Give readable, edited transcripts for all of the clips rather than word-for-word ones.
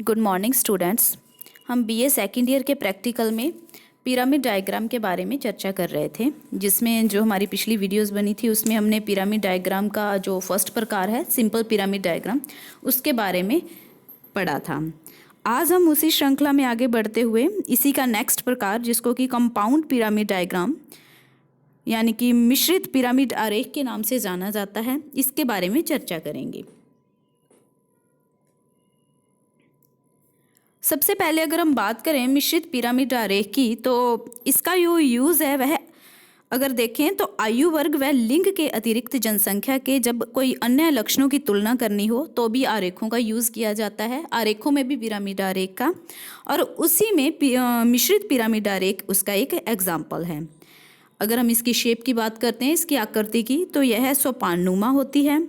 Good morning students. हम BA second year के practical में पिरामिड डायग्राम के बारे में चर्चा कर रहे थे, जिसमें जो हमारी पिछली वीडियोस बनी थी उसमें हमने पिरामिड डायग्राम का जो फर्स्ट प्रकार है सिंपल पिरामिड डायग्राम उसके बारे में पढ़ा था। आज हम उसी श्रृंखला में आगे बढ़ते हुए इसी का नेक्स्ट प्रकार, जिसको कि कंपाउंड पिरामिड डायग्राम यानी कि मिश्रित पिरामिड आरेख के नाम से जाना जाता है, इसके बारे में चर्चा करेंगे। सबसे पहले अगर हम बात करें मिश्रित पिरामिड आरेख की, तो इसका जो यूज़ है वह अगर देखें तो आयु वर्ग व लिंग के अतिरिक्त जनसंख्या के जब कोई अन्य लक्षणों की तुलना करनी हो तो भी आरेखों का यूज़ किया जाता है। आरेखों में भी पिरामिड आरेख का, और उसी में मिश्रित पिरामिड आरेख उसका एक एग्जाम्पल है। अगर हम इसकी शेप की बात करते हैं, इसकी आकृति की, तो यह सोपाननुमा होती है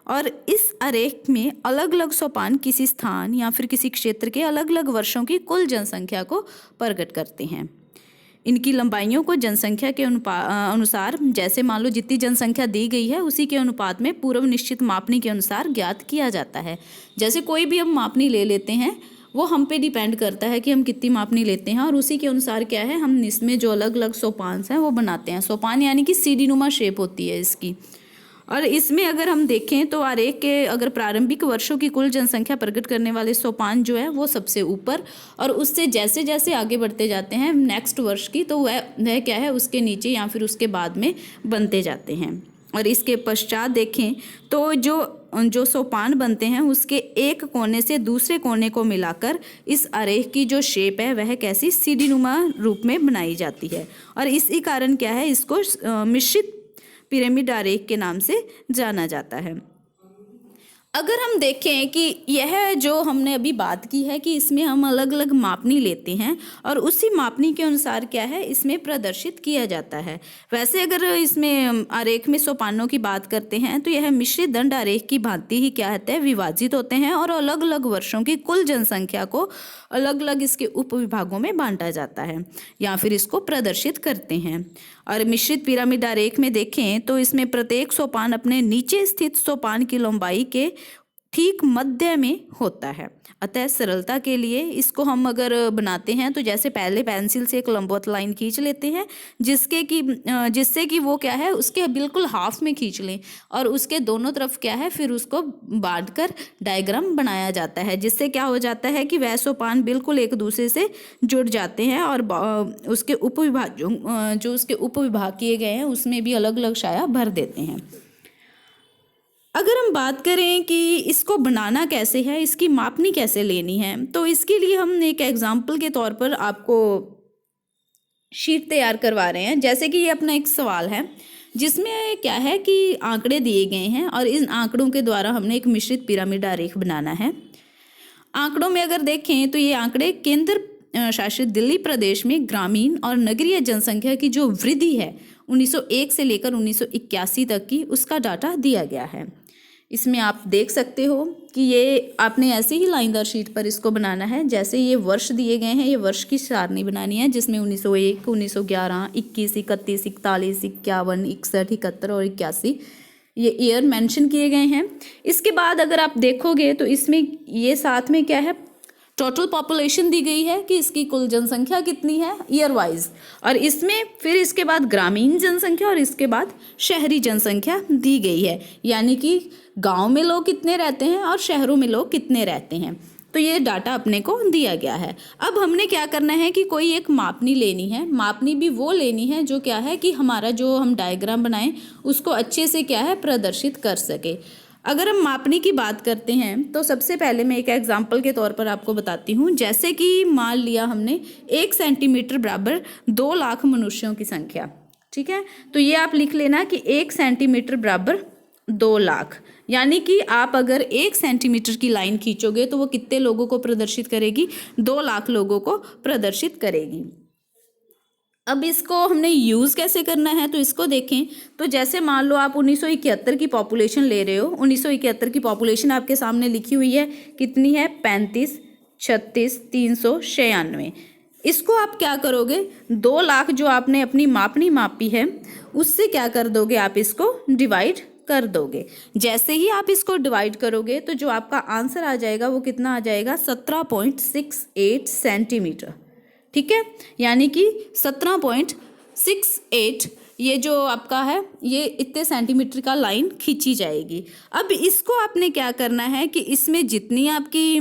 और इस आरेख में अलग अलग सोपान किसी स्थान या फिर किसी क्षेत्र के अलग अलग वर्षों की कुल जनसंख्या को प्रकट करते हैं। इनकी लंबाइयों को जनसंख्या के अनुसार, जैसे मान लो जितनी जनसंख्या दी गई है उसी के अनुपात में पूर्व निश्चित मापनी के अनुसार ज्ञात किया जाता है। जैसे कोई भी हम मापनी ले लेते हैं, वो हम पे डिपेंड करता है कि हम कितनी मापनी लेते हैं, और उसी के अनुसार क्या है, हम इसमें जो अलग अलग सोपान हैं वो बनाते हैं। सोपान यानी कि सीढ़ी नुमा शेप होती है इसकी। और इसमें अगर हम देखें तो आरेख के अगर प्रारंभिक वर्षों की कुल जनसंख्या प्रकट करने वाले सोपान जो है वो सबसे ऊपर, और उससे जैसे जैसे आगे बढ़ते जाते हैं नेक्स्ट वर्ष की, तो वह क्या है उसके नीचे या फिर उसके बाद में बनते जाते हैं। और इसके पश्चात देखें तो जो सोपान बनते हैं उसके एक कोने से दूसरे कोने को मिलाकर इस आरेख की जो शेप है वह कैसी सीढ़ीनुमा रूप में बनाई जाती है, और इसी कारण क्या है इसको मिश्रित पिरामिड आरेख के नाम से जाना जाता है। अगर हम देखें कि यह जो हमने अभी बात की है कि इसमें हम अलग अलग मापनी लेते हैं और उसी मापनी के अनुसार क्या है इसमें प्रदर्शित किया जाता है। वैसे अगर इसमें आरेख में सोपानों की बात करते हैं तो यह मिश्रित दंड आरेख की भांति ही क्या होता है, विभाजित होते हैं और अलग अलग वर्षों की कुल जनसंख्या को अलग अलग इसके उपविभागों में बांटा जाता है या फिर इसको प्रदर्शित करते हैं। और मिश्रित पिरामिड आरेख में देखें तो इसमें प्रत्येक सोपान अपने नीचे स्थित सोपान की लंबाई के ठीक मध्य में होता है। अतः सरलता के लिए इसको हम अगर बनाते हैं तो जैसे पहले पेंसिल से एक लंबवत लाइन खींच लेते हैं जिससे कि वो क्या है उसके बिल्कुल हाफ में खींच लें, और उसके दोनों तरफ क्या है फिर उसको बांटकर डायग्राम बनाया जाता है, जिससे क्या हो जाता है कि वह सोपान बिल्कुल एक दूसरे से जुड़ जाते हैं और उसके उपविभाग जो उसके उपविभाग किए गए हैं उसमें भी अलग अलग छाया भर देते हैं। अगर हम बात करें कि इसको बनाना कैसे है, इसकी मापनी कैसे लेनी है, तो इसके लिए हम एक एग्जाम्पल के तौर पर आपको शीट तैयार करवा रहे हैं। जैसे कि ये अपना एक सवाल है जिसमें क्या है कि आंकड़े दिए गए हैं और इन आंकड़ों के द्वारा हमने एक मिश्रित पिरामिड आरेख बनाना है। आंकड़ों में अगर देखें तो ये आंकड़े केंद्र शासित दिल्ली प्रदेश में ग्रामीण और नगरीय जनसंख्या की जो वृद्धि है 1901 से लेकर 1981 तक की, उसका डाटा दिया गया है। इसमें आप देख सकते हो कि ये आपने ऐसे ही लाइनदार शीट पर इसको बनाना है। जैसे ये वर्ष दिए गए हैं, ये वर्ष की सारणी बनानी है जिसमें 1901, 1911, 21, 31, 41, 51, 61, 71 और 81 ये ईयर मेंशन किए गए हैं। इसके बाद अगर आप देखोगे तो इसमें ये साथ में क्या है, टोटल पॉपुलेशन दी गई है कि इसकी कुल जनसंख्या कितनी है ईयर वाइज, और इसमें फिर इसके बाद ग्रामीण जनसंख्या और इसके बाद शहरी जनसंख्या दी गई है, यानी कि गांव में लोग कितने रहते हैं और शहरों में लोग कितने रहते हैं। तो ये डाटा अपने को दिया गया है। अब हमने क्या करना है कि कोई एक मापनी लेनी है। मापनी भी वो लेनी है जो क्या है कि हमारा जो हम डायग्राम बनाएं उसको अच्छे से क्या है प्रदर्शित कर सके। अगर हम मापनी की बात करते हैं तो सबसे पहले मैं एक एग्जाम्पल के तौर पर आपको बताती हूँ। जैसे कि मान लिया हमने 1 सेंटीमीटर बराबर 2 लाख मनुष्यों की संख्या, ठीक है। तो ये आप लिख लेना कि 1 सेंटीमीटर बराबर 2 लाख, यानी कि आप अगर 1 सेंटीमीटर की लाइन खींचोगे तो वो कितने लोगों को प्रदर्शित करेगी, 2 लाख लोगों को प्रदर्शित करेगी। अब इसको हमने यूज़ कैसे करना है तो इसको देखें तो जैसे मान लो आप 1971 की पॉपुलेशन ले रहे हो। 1971 की पॉपुलेशन आपके सामने लिखी हुई है, कितनी है 35, 36, 396। इसको आप क्या करोगे, 2 लाख जो आपने अपनी मापनी मापी है उससे क्या कर दोगे, आप इसको डिवाइड कर दोगे। जैसे ही आप इसको डिवाइड करोगे तो जो आपका आंसर आ जाएगा वो कितना आ जाएगा, 17.68 सेंटीमीटर। ठीक है, यानी कि 17.68 ये जो आपका है ये इतने सेंटीमीटर का लाइन खींची जाएगी। अब इसको आपने क्या करना है कि इसमें जितनी आपकी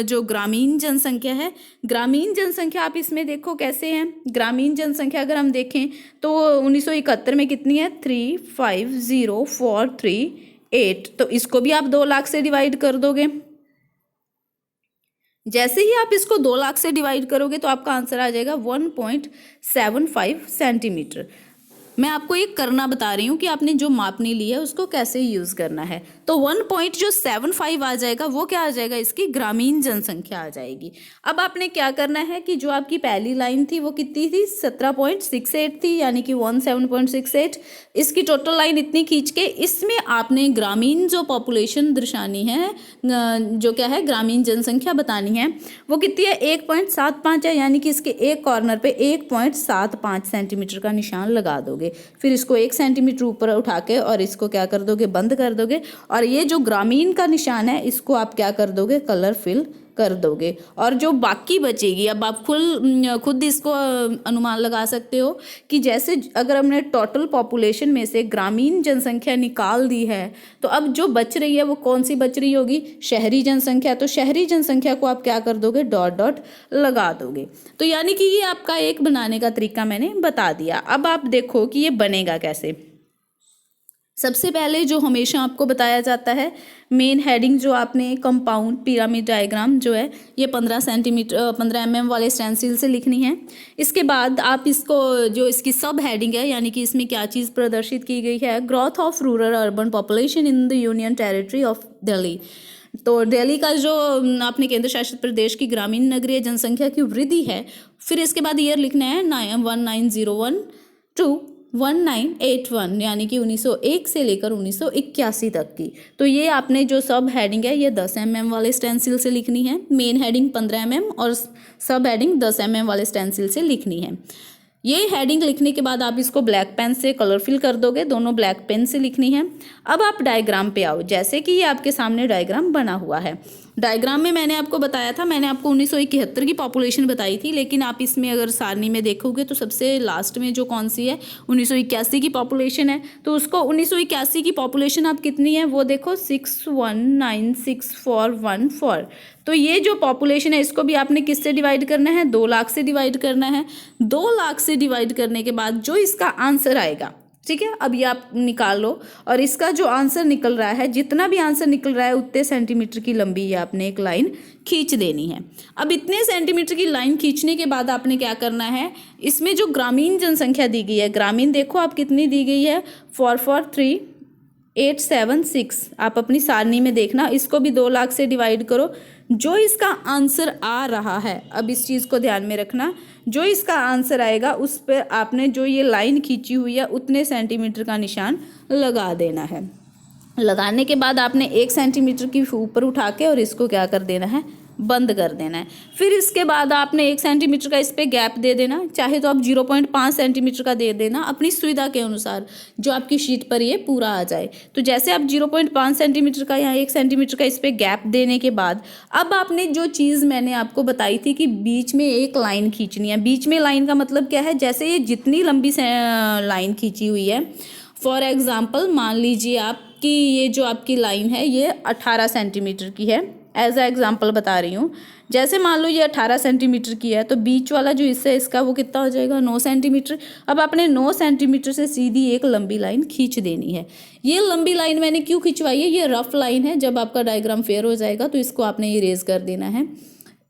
जो ग्रामीण जनसंख्या है, ग्रामीण जनसंख्या आप इसमें देखो कैसे है। ग्रामीण जनसंख्या अगर हम देखें तो 1971 में कितनी है, 350438। तो इसको भी आप 2 लाख से डिवाइड कर दोगे। जैसे ही आप इसको 2 लाख से डिवाइड करोगे तो आपका आंसर आ जाएगा 1.75 सेंटीमीटर। मैं आपको एक करना बता रही हूँ कि आपने जो मापनी ली है उसको कैसे यूज़ करना है। तो 1.75 आ जाएगा, वो क्या आ जाएगा, इसकी ग्रामीण जनसंख्या आ जाएगी। अब आपने क्या करना है कि जो आपकी पहली लाइन थी वो कितनी थी, 17.68 थी, यानी कि 17.68। इसकी टोटल लाइन इतनी खींच के इसमें आपने ग्रामीण जो पॉपुलेशन दर्शानी है, जो क्या है ग्रामीण जनसंख्या बतानी है, वो कितनी है, 1.75 है। यानी कि इसके एक कॉर्नर पे 1.75 सेंटीमीटर का निशान लगा दोगे। फिर इसको 1 सेंटीमीटर ऊपर उठा के और इसको क्या कर दोगे, बंद कर दोगे। और ये जो ग्रामीण का निशान है इसको आप क्या कर दोगे, कलर फिल कर दोगे। और जो बाकी बचेगी, अब आप खुद इसको अनुमान लगा सकते हो कि जैसे अगर हमने टोटल पॉपुलेशन में से ग्रामीण जनसंख्या निकाल दी है तो अब जो बच रही है वो कौन सी बच रही होगी, शहरी जनसंख्या। तो शहरी जनसंख्या को आप क्या कर दोगे, डॉट डॉट लगा दोगे। तो यानी कि ये आपका एक बनाने का तरीका मैंने बता दिया। अब आप देखो कि ये बनेगा कैसे। सबसे पहले जो हमेशा आपको बताया जाता है, मेन हेडिंग जो आपने कंपाउंड पिरामिड डायग्राम जो है ये 15 mm वाले स्टेंसिल से लिखनी है। इसके बाद आप इसको जो इसकी सब हेडिंग है, यानी कि इसमें क्या चीज़ प्रदर्शित की गई है, growth of rural urban population in the union territory of Delhi. तो दिल्ली का जो आपने केंद्र शासित प्रदेश की ग्रामीण नगरीय जनसंख्या की वृद्धि है। फिर इसके बाद ईयर लिखना है 1901 टू 1981, यानी कि 1901 से लेकर 1981 तक की। तो ये आपने जो सब हेडिंग है ये 10 mm वाले स्टेंसिल से लिखनी है। मेन हेडिंग 15 mm और सब हेडिंग 10 mm वाले स्टेंसिल से लिखनी है। ये हेडिंग लिखने के बाद आप इसको ब्लैक पेन से कलर फिल कर दोगे, दोनों ब्लैक पेन से लिखनी है। अब आप डायग्राम पे आओ। जैसे कि ये आपके सामने डायग्राम बना हुआ है। डायग्राम में मैंने आपको बताया था, मैंने आपको 1971 की पॉपुलेशन बताई थी, लेकिन आप इसमें अगर सारणी में देखोगे तो सबसे लास्ट में जो कौन सी है 1981 की पॉपुलेशन है। तो उसको 1981 की पॉपुलेशन आप कितनी है वो देखो, 6196,414। तो ये जो पॉपुलेशन है इसको भी आपने किससे डिवाइड करना है, 2 लाख से डिवाइड करना है। 2 लाख से डिवाइड करने के बाद जो इसका आंसर आएगा, ठीक है, अब ये आप निकाल लो। और इसका जो आंसर निकल रहा है, जितना भी आंसर निकल रहा है उतने सेंटीमीटर की लंबी ये आपने एक लाइन खींच देनी है। अब इतने सेंटीमीटर की लाइन खींचने के बाद आपने क्या करना है, इसमें जो ग्रामीण जनसंख्या दी गई है, ग्रामीण देखो आप कितनी दी गई है, 443876। आप अपनी सारणी में देखना, इसको भी 2 लाख से डिवाइड करो। जो इसका आंसर आ रहा है, अब इस चीज़ को ध्यान में रखना, जो इसका आंसर आएगा उस पर आपने जो ये लाइन खींची हुई है उतने सेंटीमीटर का निशान लगा देना है। लगाने के बाद आपने 1 सेंटीमीटर की ऊपर उठा के और इसको क्या कर देना है, बंद कर देना है। फिर इसके बाद आपने 1 सेंटीमीटर का इस पर गैप दे देना, चाहे तो आप 0.5 सेंटीमीटर का दे देना, अपनी सुविधा के अनुसार जो आपकी शीट पर ये पूरा आ जाए। तो जैसे आप 0.5 सेंटीमीटर का या 1 सेंटीमीटर का इस पर गैप देने के बाद अब आपने जो चीज़ मैंने आपको बताई थी कि बीच में एक लाइन खींचनी है। बीच में लाइन का मतलब क्या है, जैसे ये जितनी लंबी लाइन खींची हुई है, फॉर एग्जाम्पल मान लीजिए आप कि ये जो आपकी लाइन है ये 18 सेंटीमीटर की है, एज अ एग्जाम्पल बता रही हूँ। जैसे मान लो ये 18 सेंटीमीटर की है तो बीच वाला जो हिस्सा है इसका वो कितना हो जाएगा, 9 सेंटीमीटर। अब आपने 9 सेंटीमीटर से सीधी एक लंबी लाइन खींच देनी है। ये लंबी लाइन मैंने क्यों खिंचवाई है, ये रफ लाइन है, जब आपका डायग्राम फेयर हो जाएगा तो इसको आपने इरेज कर देना है।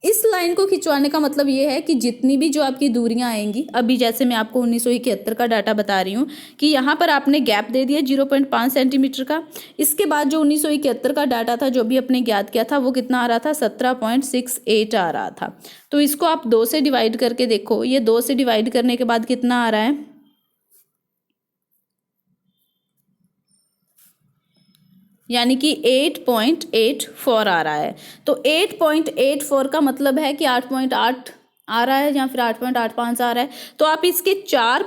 इस लाइन को खिंचवाने का मतलब ये है कि जितनी भी जो आपकी दूरियां आएंगी, अभी जैसे मैं आपको 1971 का डाटा बता रही हूँ कि यहाँ पर आपने गैप दे दिया 0.5 सेंटीमीटर का। इसके बाद जो 1971 का डाटा था जो भी अपने ज्ञात किया था वो कितना आ रहा था, 17.68 आ रहा था। तो इसको आप 2 से डिवाइड करके देखो, ये 2 से डिवाइड करने के बाद कितना आ रहा है, यानी कि 8.84 आ रहा है। तो 8.84 का मतलब है कि 8.8 आ रहा है या फिर 8.85 आ रहा है। तो आप इसके 4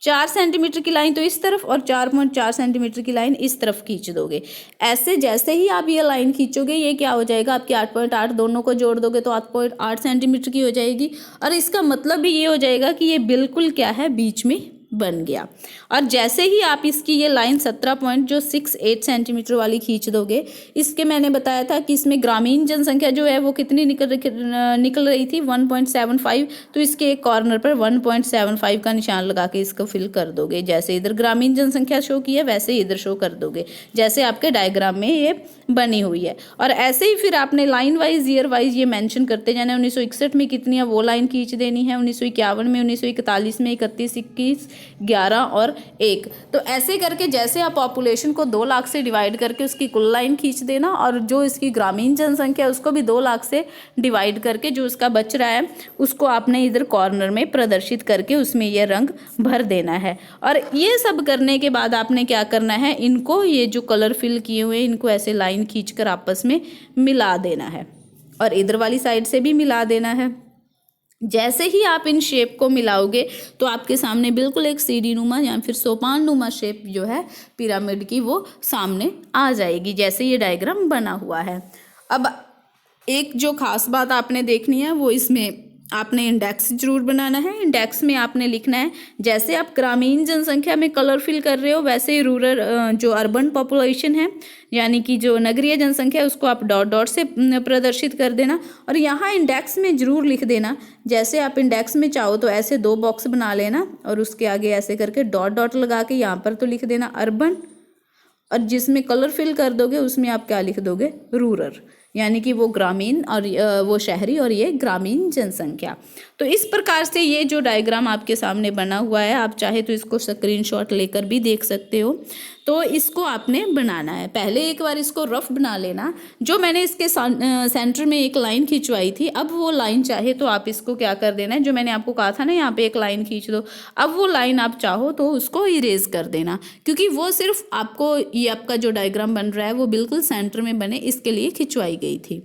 4 सेंटीमीटर की लाइन तो इस तरफ और 4.4 सेंटीमीटर की लाइन इस तरफ खींच दोगे। ऐसे जैसे ही आप ये लाइन खींचोगे ये क्या हो जाएगा, आपकी 8.8 दोनों को जोड़ दोगे तो 8.8 सेंटीमीटर की हो जाएगी। और इसका मतलब भी ये हो जाएगा कि ये बिल्कुल क्या है, बीच में बन गया। और जैसे ही आप इसकी ये लाइन 17.68 सेंटीमीटर वाली खींच दोगे, इसके मैंने बताया था कि इसमें ग्रामीण जनसंख्या जो है वो कितनी निकल रही थी 1.75, तो इसके एक कॉर्नर पर 1.75 का निशान लगा के इसको फिल कर दोगे। जैसे इधर ग्रामीण जनसंख्या शो की है वैसे ही इधर शो कर दोगे, जैसे आपके डायग्राम में ये बनी हुई है। और ऐसे ही फिर आपने लाइन वाइज ईयर वाइज ये मेंशन करते जाना है। 1961 में कितनी है वो लाइन खींच देनी है, 1951 में, 1941 में, 31, 21, 11 और 1। तो ऐसे करके जैसे आप पॉपुलेशन को 2 लाख से डिवाइड करके उसकी कुल लाइन खींच देना, और जो इसकी ग्रामीण जनसंख्या है उसको भी 2 लाख से डिवाइड करके जो उसका बच रहा है उसको आपने इधर कॉर्नर में प्रदर्शित करके उसमें यह रंग भर देना है। और ये सब करने के बाद आपने क्या करना है, इनको ये जो कलर फिल किए हुए इनको ऐसे लाइन खींचकर आपस में मिला देना है, और इधर वाली साइड से भी मिला देना है। जैसे ही आप इन शेप को मिलाओगे तो आपके सामने बिल्कुल एक सीढ़ी नुमा या फिर सोपान नुमा शेप जो है पिरामिड की वो सामने आ जाएगी, जैसे ये डायग्राम बना हुआ है। अब एक जो खास बात आपने देखनी है वो इसमें आपने इंडेक्स जरूर बनाना है। इंडेक्स में आपने लिखना है, जैसे आप ग्रामीण जनसंख्या में कलर फिल कर रहे हो वैसे ही रूरल जो अर्बन पॉपुलेशन है यानी कि जो नगरीय जनसंख्या है उसको आप डॉट डॉट से प्रदर्शित कर देना। और यहाँ इंडेक्स में जरूर लिख देना, जैसे आप इंडेक्स में चाहो तो ऐसे 2 बॉक्स बना लेना और उसके आगे ऐसे करके डॉट डॉट लगा के यहाँ पर तो लिख देना अर्बन, और जिसमें कलर फिल कर दोगे उसमें आप क्या लिख दोगे, रूरल, यानी कि वो ग्रामीण और वो शहरी और ये ग्रामीण जनसंख्या। तो इस प्रकार से ये जो डायग्राम आपके सामने बना हुआ है, आप चाहे तो इसको स्क्रीनशॉट लेकर भी देख सकते हो। तो इसको आपने बनाना है, पहले एक बार इसको रफ बना लेना। जो मैंने इसके सेंटर में एक लाइन खिंचवाई थी, अब वो लाइन चाहे तो आप इसको क्या कर देना है, जो मैंने आपको कहा था ना यहाँ पे एक लाइन खींच दो, अब वो लाइन आप चाहो तो उसको इरेज कर देना, क्योंकि वो सिर्फ आपको ये आपका जो डायग्राम बन रहा है वो बिल्कुल सेंटर में बने इसके लिए खिंचवाई गई थी।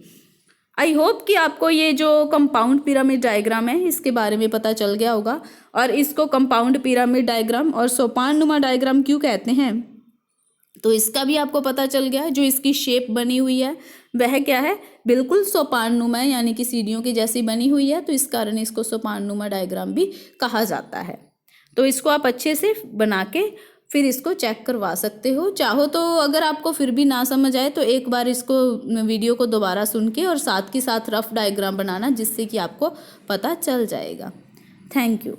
आई होप कि आपको ये जो कंपाउंड पिरामिड डायग्राम है इसके बारे में पता चल गया होगा। और इसको कंपाउंड पिरामिड डायग्राम और सोपान नुमा डायग्राम क्यों कहते हैं, तो इसका भी आपको पता चल गया। जो इसकी शेप बनी हुई है वह क्या है, बिल्कुल सोपान नुमा है, यानी कि सीढ़ियों की जैसी बनी हुई है, तो इस कारण इसको सोपान नुमा डायग्राम भी कहा जाता है। तो इसको आप अच्छे से बना के फिर इसको चेक करवा सकते हो। चाहो तो अगर आपको फिर भी ना समझ आए तो एक बार इसको वीडियो को दोबारा सुन के और साथ के साथ रफ डायग्राम बनाना, जिससे कि आपको पता चल जाएगा। Thank you.